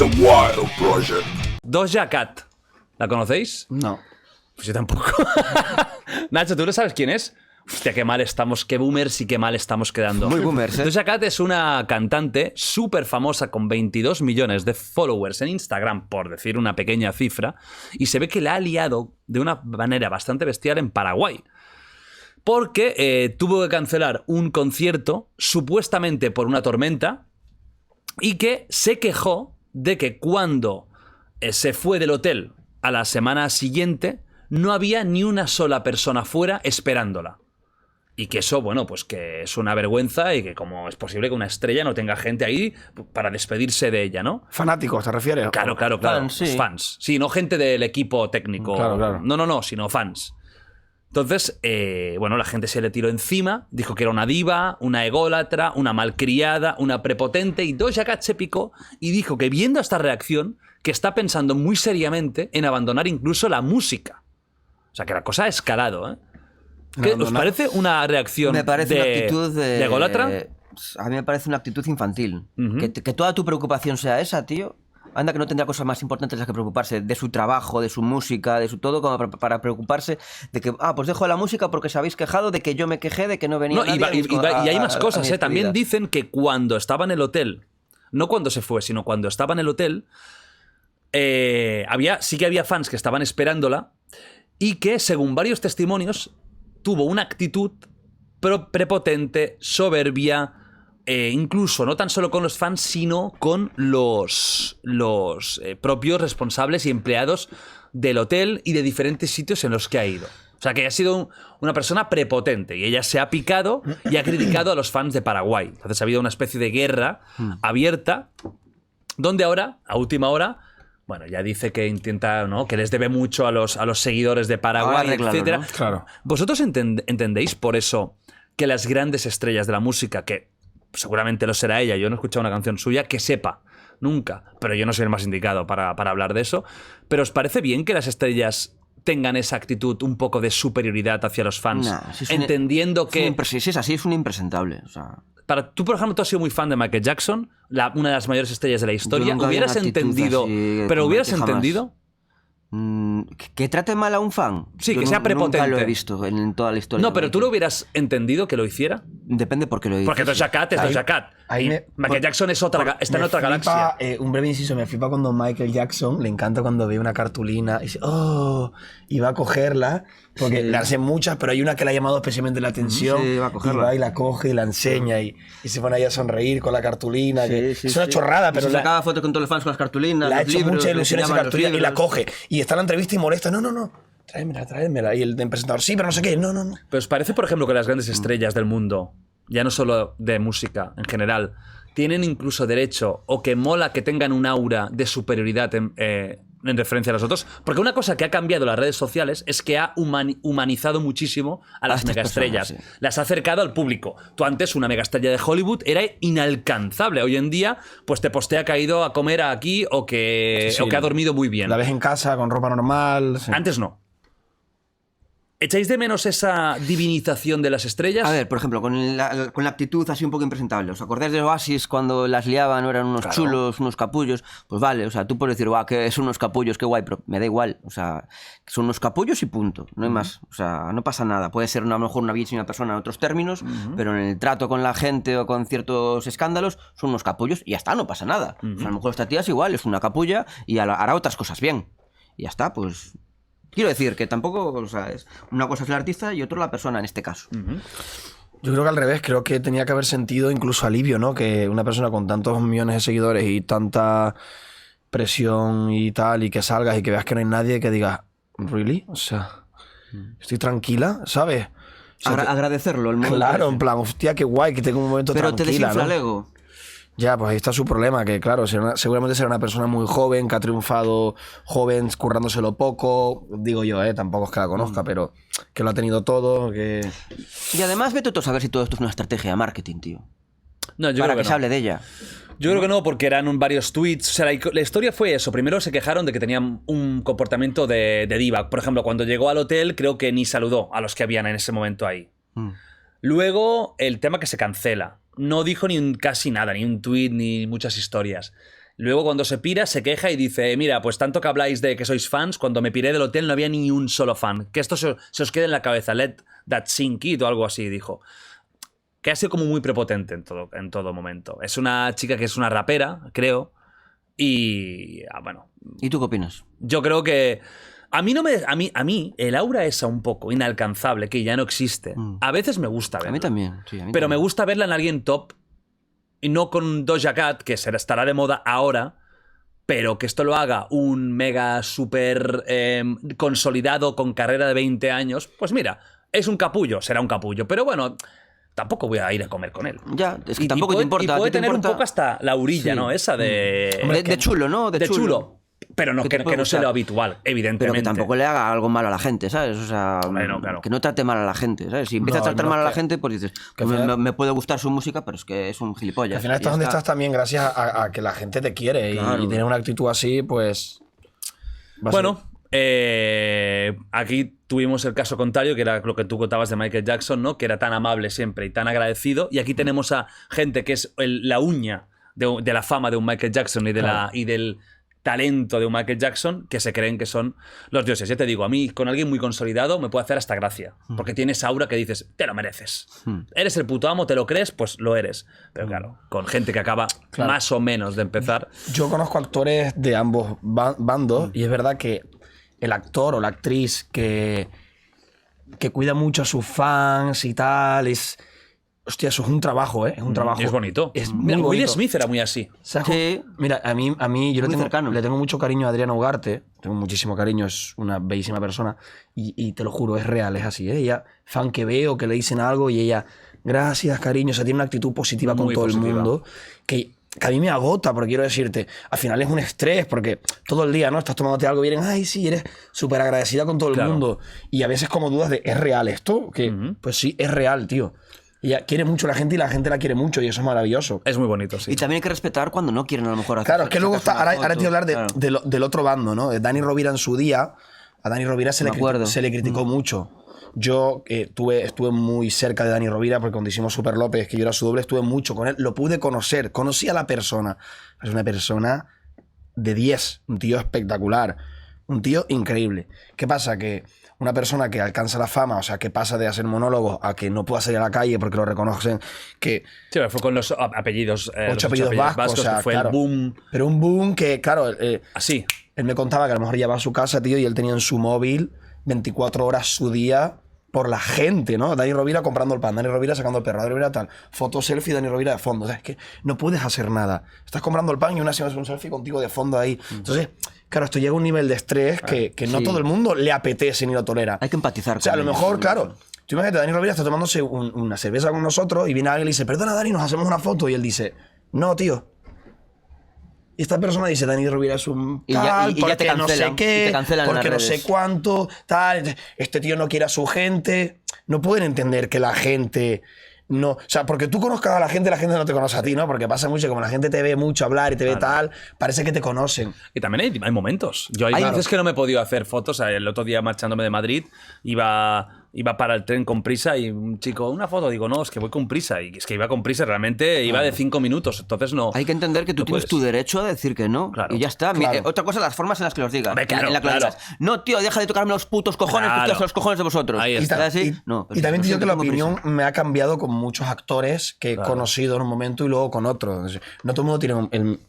The Wild Project. Doja Cat. ¿La conocéis? No. Pues yo tampoco. Nacho, ¿tú no sabes quién es? Hostia, qué mal estamos, qué boomers y qué mal estamos quedando. Muy boomers, ¿eh? Doja Cat es una cantante súper famosa con 22 millones de followers en Instagram, por decir una pequeña cifra, y se ve que la ha liado de una manera bastante bestial en Paraguay. Porque tuvo que cancelar un concierto supuestamente por una tormenta y que se quejó de que cuando se fue del hotel a la semana siguiente no había ni una sola persona fuera esperándola. Y que eso, bueno, pues que es una vergüenza y que como es posible que una estrella no tenga gente ahí para despedirse de ella, ¿no? Fanáticos, ¿te refieres? Claro. Fans, sí. Fans. Sí, no gente del equipo técnico. Claro. No, sino fans. Entonces, bueno, la gente se le tiró encima, dijo que era una diva, una ególatra, una malcriada, una prepotente, y Doja Cat se picó y dijo que viendo esta reacción, que está pensando muy seriamente en abandonar incluso la música. O sea, que la cosa ha escalado, ¿eh? ¿Qué, ¿Os parece una reacción Me parece una actitud de ególatra? A mí me parece una actitud infantil. Que toda tu preocupación sea esa, tío. Anda que no tendría cosas más importantes las que preocuparse de su trabajo, de su música, de su todo, como para preocuparse de que, pues dejo la música porque os habéis quejado de que yo me quejé de que no venía nadie. Y hay más cosas, a mi También despedida. dicen que cuando estaba en el hotel, no cuando se fue, sino cuando estaba en el hotel, sí que había fans que estaban esperándola y que, según varios testimonios, tuvo una actitud prepotente, soberbia, incluso no tan solo con los fans, sino con los propios responsables y empleados del hotel y de diferentes sitios en los que ha ido. O sea, que ha sido una persona prepotente y ella se ha picado y ha criticado a los fans de Paraguay. Entonces ha habido una especie de guerra abierta donde ahora, a última hora, bueno, ya dice que intenta, ¿no?, que les debe mucho a los seguidores de Paraguay, etcétera. ¿no? Claro. ¿Vosotros entendéis por eso que las grandes estrellas de la música, que seguramente lo será ella, yo no he escuchado una canción suya, que sepa, nunca, pero yo no soy el más indicado para hablar de eso, pero ¿os parece bien que las estrellas tengan esa actitud un poco de superioridad hacia los fans, Nah, si es entendiendo que... Si es así, es un impresentable. O sea, Tú, por ejemplo, tú has sido muy fan de Michael Jackson, una de las mayores estrellas de la historia. nunca vi ¿Hubieras una actitud entendido? así ¿Pero como hubieras que jamás. entendido? que trate mal a un fan. Sí, Yo que sea prepotente. Nunca lo he visto en toda la historia. No, pero ¿tú lo hubieras entendido que lo hiciera? Depende por qué lo dices. Porque Doja Cat es Doja Cat. ahí Y me- Michael Jackson es está en otra galaxia. Un breve inciso, me flipa cuando Michael Jackson le encanta cuando ve una cartulina y dice, oh, y va a cogerla, porque Sí. le hacen muchas, pero hay una que le ha llamado especialmente la atención. Sí, va a y cogerla. va y la coge y la enseña y se pone ahí a sonreír con la cartulina. que Sí, es una sí. chorrada, pero se sacaba fotos con todos los fans con las cartulinas. le ha los hecho libros, mucha le ilusión esa enseñaban los cartulina y la libros. coge. Y está en la entrevista y molesta, no, tráemela. Y el presentador, sí, pero no sé qué, no. Pero ¿os parece, por ejemplo, que las grandes estrellas del mundo, ya no solo de música en general, tienen incluso derecho o que mola que tengan un aura de superioridad en referencia a los otros? Porque una cosa que ha cambiado las redes sociales es que ha humanizado muchísimo a las estas megaestrellas. personas, sí. Las ha acercado al público. Tú antes, una megaestrella de Hollywood era inalcanzable. Hoy en día, pues te postea que ha ido a comer aquí o que ha dormido muy bien. La ves en casa con ropa normal. sí. Antes no. ¿Echáis de menos esa divinización de las estrellas? A ver, por ejemplo, con la actitud así un poco impresentable. ¿Os acordáis de Oasis cuando las liaban, no eran unos chulos, unos capullos? Pues vale, o sea, tú puedes decir, guau, que son unos capullos, qué guay, pero me da igual. O sea, son unos capullos y punto. No hay más. O sea, no pasa nada. Puede ser a lo mejor una bellísima persona en otros términos, pero en el trato con la gente o con ciertos escándalos, son unos capullos y ya está, no pasa nada. O sea, a lo mejor esta tía es igual, es una capulla y hará otras cosas bien. Y ya está, pues... Quiero decir que tampoco, o sea, una cosa es el artista y otro la persona en este caso. Yo creo que al revés, creo que tenía que haber sentido incluso alivio, ¿no? Que una persona con tantos millones de seguidores y tanta presión y tal, y que salgas y que veas que no hay nadie, que digas, ¿really? O sea, estoy tranquila, ¿sabes? O sea, Agradecerlo, el modo claro, que- en plan, hostia, qué guay que tengo un momento Pero te tranquila, desinfla ¿no? el ego. Ya, pues ahí está su problema, que claro, seguramente será una persona muy joven, que ha triunfado joven, currándoselo poco, digo yo, tampoco es que la conozca, pero que lo ha tenido todo, que... Y además, vete tú a saber si todo esto es una estrategia de marketing, tío. No, yo Para creo que que se no. hable de ella. Yo creo que no, porque eran varios tweets. O sea, la historia fue eso. Primero se quejaron de que tenían un comportamiento de diva. Por ejemplo, cuando llegó al hotel, creo que ni saludó a los que habían en ese momento ahí. Luego, el tema que se cancela. No dijo casi nada, ni un tweet, ni muchas historias. Luego cuando se pira se queja y dice, mira, pues tanto que habláis de que sois fans, cuando me piré del hotel no había ni un solo fan. Que esto se os quede en la cabeza, let that sink it o algo así, dijo. Que ha sido como muy prepotente en todo momento. Es una chica que es una rapera, creo, y bueno. ¿Y tú qué opinas? Yo creo que a mí el aura esa un poco inalcanzable que ya no existe. A veces me gusta verla. A mí también, sí, a mí Pero también. me gusta verla en alguien top y no con Doja Cat, que estará de moda ahora, pero que esto lo haga un mega súper consolidado con carrera de 20 años. Pues mira, es un capullo, será un capullo, pero bueno, tampoco voy a ir a comer con él. Ya, es que tampoco te importa. Y ¿a puede ti te tener importa? un poco hasta la orilla, Sí. ¿no? Esa de... De chulo, ¿no? de chulo. Pero no, Que te que puede no sea gustar. lo habitual, evidentemente. Pero que tampoco le haga algo malo a la gente, ¿sabes? O sea, Bueno, claro. que no trate mal a la gente, ¿sabes? Si empieza No, a tratar no, mal a la que- gente, pues dices, que al me, final- me puede gustar su música, pero es que es un gilipollas. Al final Y estás ya donde está. estás también gracias a que la gente te quiere Claro. y tienes una actitud así, pues... va a ser- Bueno, aquí tuvimos el caso contrario, que era lo que tú contabas de Michael Jackson, ¿no? Que era tan amable siempre y tan agradecido. Y aquí tenemos a gente que es la uña de la fama de un Michael Jackson y, y del talento de un Michael Jackson, que se creen que son los dioses. Ya te digo, a mí con alguien muy consolidado me puede hacer hasta gracia, porque tienes aura que dices, te lo mereces. Eres el puto amo, te lo crees, pues lo eres. Pero claro, con gente que acaba más o menos de empezar. Yo conozco actores de ambos bandos y es verdad que el actor o la actriz que cuida mucho a sus fans y tal, hostia, eso es un trabajo, ¿eh? Es un trabajo. Y es bonito. Es muy Mira, Will bonito. Smith era muy así. ¿Sabes? Sí. Mira, a mí yo Muy cercano. le tengo mucho cariño a Adriana Ugarte, tengo muchísimo cariño, es una bellísima persona y te lo juro, es real, es así, ¿eh? Ella, fan que veo, que le dicen algo y ella, gracias, cariño, o sea, tiene una actitud positiva con Muy todo positiva. el mundo que a mí me agota, porque quiero decirte, al final es un estrés, porque todo el día, ¿no? Estás tomándote algo y vienen, ay, sí, eres súper agradecida con todo el Claro. mundo. Y a veces como dudas de, ¿es real esto? Que, pues sí, es real, tío. Ella quiere mucho a la gente y la gente la quiere mucho y eso es maravilloso. Es muy bonito, sí. Y también hay que respetar cuando no quieren a lo mejor hacer. Claro, es que luego está, sacarse una ahora te voy a hablar foto. Claro. del otro bando, ¿no? De Dani Rovira en su día, a Dani Rovira se Me acuerdo. se le criticó mucho. Yo estuve muy cerca de Dani Rovira porque cuando hicimos Super López, que yo era su doble, estuve mucho con él. Lo pude conocer, conocí a la persona. Es una persona de 10, un tío espectacular, un tío increíble. ¿Qué pasa? Que una persona que alcanza la fama, o sea, que pasa de hacer monólogos a que no pueda salir a la calle porque lo reconocen, que Sí, pero fue con los apellidos. 8 apellidos vascos, o sea, que fue claro. el boom. Pero un boom que, claro, Así. él me contaba que a lo mejor llevaba a su casa, tío, y él tenía en su móvil 24 horas su día por la gente, ¿no? Dani Rovira comprando el pan, Dani Rovira sacando el perro, Dani Rovira tal, foto selfie, Dani Rovira de fondo. O sea, es que no puedes hacer nada. Estás comprando el pan y una se hace un selfie contigo de fondo ahí. Entonces, claro, esto llega a un nivel de estrés que no sí. todo el mundo le apetece ni lo tolera. Hay que empatizar O sea, a con lo ellos, mejor, ¿no? claro, tú imagínate, Dani Rovira está tomándose una cerveza con nosotros y viene alguien y le dice, perdona, Dani, nos hacemos una foto. Y él dice, no, tío. Y esta persona dice, Dani Rovira es un Y ya- tal, y ya te porque no sé cancelan, y qué, te cancelan en porque no las sé redes. cuánto, tal, este tío no quiere a su gente. No pueden entender que la gente no... O sea, porque tú conozcas a la gente no te conoce a ti, ¿no? Porque pasa mucho, como la gente te ve mucho hablar y te ve tal, parece que te conocen. Y también hay momentos. Yo hay veces que no me he podido hacer fotos. El otro día marchándome de Madrid, iba para el tren con prisa y un chico, una foto, digo, no, es que voy con prisa. Y es que iba con prisa, realmente iba de 5 minutos. Entonces no. Hay que entender que tú no tienes puedes. tu derecho a decir que no. Claro. Y ya está. Claro. Otra cosa, las formas en las que los digas. Hombre, claro, en la que claro. digas, no, tío, deja de tocarme los putos cojones, Claro. porque son los cojones de vosotros. Ahí Y, está. ta- ¿Así? y- No, pero y también te digo que la como prisa. opinión me ha cambiado con muchos actores que he conocido en un momento y luego con otros. No todo el mundo tiene el...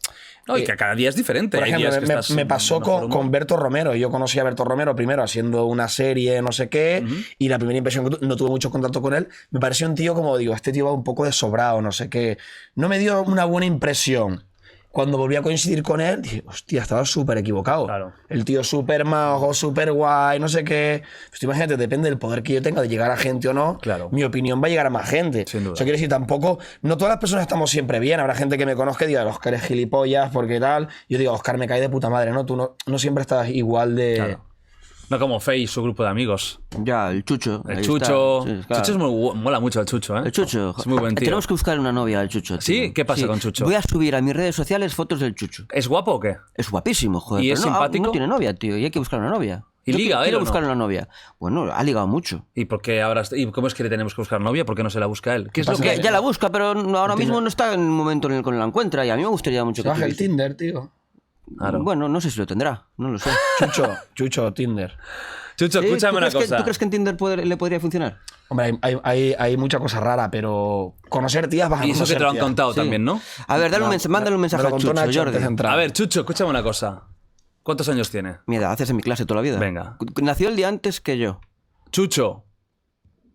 No, y que cada día es diferente. Por Hay ejemplo, días que estás me en pasó mejor humor. con Berto Romero. Yo conocí a Berto Romero primero haciendo una serie, no sé qué, y la primera impresión que no tuve mucho contacto con él, me pareció un tío como, digo, este tío va un poco de sobrado, no sé qué. No me dio una buena impresión. Cuando volví a coincidir con él, dije, hostia, estaba súper equivocado. Claro. El tío súper majo, súper guay, no sé qué. Pues tú imagínate, depende del poder que yo tenga de llegar a gente o no, Claro. mi opinión va a llegar a más gente. Sin duda. Eso quiere decir, tampoco, no todas las personas estamos siempre bien. Habrá gente que me conozca y diga, Oscar es gilipollas, porque tal. Yo digo, Oscar me cae de puta madre, ¿no? Tú no siempre estás igual de... Claro. No como Faye y su grupo de amigos. Ya, el Chucho. El ahí Chucho. está. Sí, claro. Chucho es mola mucho el Chucho, ¿eh? El Chucho. Es muy buen tío. Tenemos que buscar una novia al Chucho. Tío. ¿Sí? ¿Qué pasa con Chucho? Voy a subir a mis redes sociales fotos del Chucho. ¿Es guapo o qué? Es guapísimo, joder. ¿Y pero es no, simpático? No tiene novia, tío. Y hay que buscar una novia. ¿Y liga él Quiero o no? buscar una novia. Bueno, ha ligado mucho. ¿Y por qué ahora y cómo es que le tenemos que buscar novia? ¿Por qué no se la busca él? ¿Qué es lo pasa? que Ya la busca, pero ahora mismo no está en el momento en el que la encuentra y a mí me gustaría mucho que Baja el tuviese. Tinder, tío. Claro. Bueno, no sé si lo tendrá, no lo sé. Chucho, Tinder. Chucho, ¿Sí? escúchame ¿Tú una crees cosa. ¿Tú crees que en Tinder le podría funcionar? Hombre, hay mucha cosa rara, pero conocer tías vas a Y eso que conocer te lo han tías. contado Sí. también, ¿no? A ver, mándale un mensaje Me a lo contó Chucho, Nacho Jordi. antes de entrar. A ver, Chucho, escúchame una cosa. ¿Cuántos años tiene? Mira, haces en mi clase toda la vida. Venga. Nació el día antes que yo. Chucho,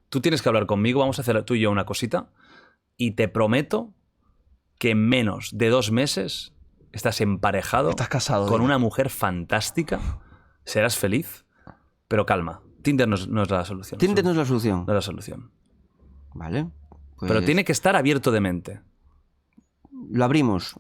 tú tienes que hablar conmigo, vamos a hacer tú y yo una cosita, y te prometo que en menos de 2 meses estás emparejado Estás casado, con tío. una mujer fantástica, serás feliz, pero calma, Tinder no es la solución. Tinder no es la solución. No es la solución. Vale. Pues Pero tiene que estar abierto de mente. Lo abrimos.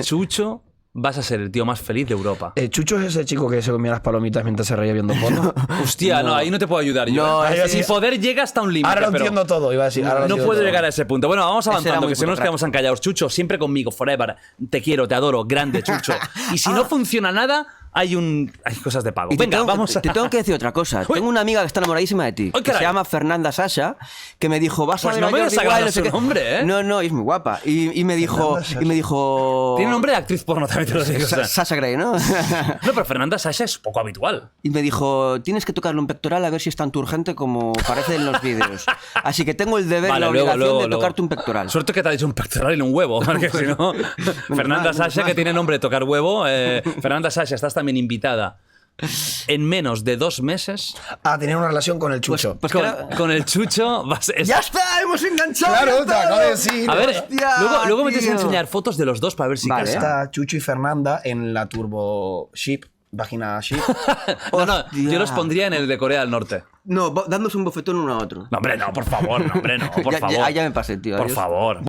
Chucho, vas a ser el tío más feliz de Europa. Chucho es ese chico que se comía las palomitas mientras se reía viendo porno. Hostia, no, ahí no te puedo ayudar yo. No, ¿eh? ese- Mi poder llega hasta un límite. Ahora lo pero entiendo todo, iba a decir. ahora lo no entiendo puedo todo. llegar a ese punto. Bueno, vamos Ese era avanzando, muy que si no nos puto quedamos encallados. Chucho, siempre conmigo, forever. Te quiero, te adoro, grande, Chucho. Y si no funciona nada, hay cosas de pago. Y te Venga, tengo, vamos a... te tengo que decir otra cosa. Uy. Tengo una amiga que está enamoradísima de ti. Uy, Que caray. se llama Fernanda Sasha, que me dijo, vas a Pues ver no a me Jordi has sacado Wild, no sé su qué. nombre, ¿eh? No, es muy guapa. Y me dijo... Fernanda Y me dijo... Tiene nombre de actriz porno, también te lo digo. o sea. Sasha Grey, ¿no? No, pero Fernanda Sasha es poco habitual. Y me dijo, tienes que tocarle un pectoral a ver si es tan urgente como parece en los vídeos. Así que tengo el deber, Vale, la luego, obligación de luego. tocarte un pectoral. Suerte que te ha dicho un pectoral y no un huevo, porque si no... Fernanda menos Sasha, mal. que tiene nombre de tocar huevo. Fernanda Sasha, estás también invitada. En menos de 2 meses, Ah, tenía una relación con el Chucho. Pues con, claro. con el Chucho... vas- es- ¡Ya está! ¡Hemos enganchado! Claro, ya te está. acabo de decir. A ver, Hostia, luego me tienes que tío. enseñar fotos de los dos para ver si Vale. casa. Está Chucho y Fernanda en la Turbo Ship, vagina Ship. No, Hostia. yo los pondría en el de Corea del Norte. No, dándose un bofetón uno a otro. No, hombre, no, por favor, no, hombre, no, por ya, favor. ya me pasé, tío. Por adiós. favor.